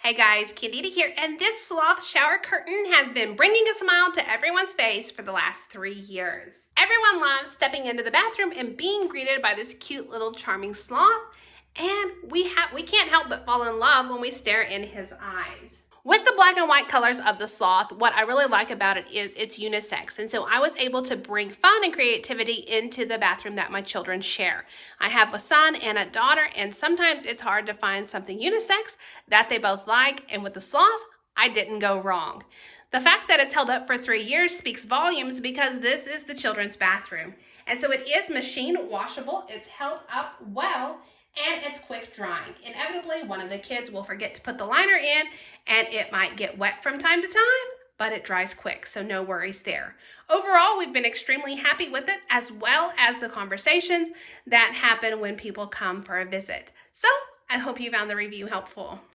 Hey guys, Candida here, and this sloth shower curtain has been bringing a smile to everyone's face for the last 3 years. Everyone loves stepping into the bathroom and being greeted by this cute little charming sloth, and we can't help but fall in love when we stare in his eyes. With the black and white colors of the sloth, what I really like about it is it's unisex. And so I was able to bring fun and creativity into the bathroom that my children share. I have a son and a daughter, and sometimes it's hard to find something unisex that they both like. And with the sloth, I didn't go wrong. The fact that it's held up for 3 years speaks volumes because this is the children's bathroom. And so it is machine washable, it's held up well, and it's quick drying. Inevitably, one of the kids will forget to put the liner in and it might get wet from time to time, but it dries quick, so no worries there. Overall, we've been extremely happy with it, as well as the conversations that happen when people come for a visit. So I hope you found the review helpful.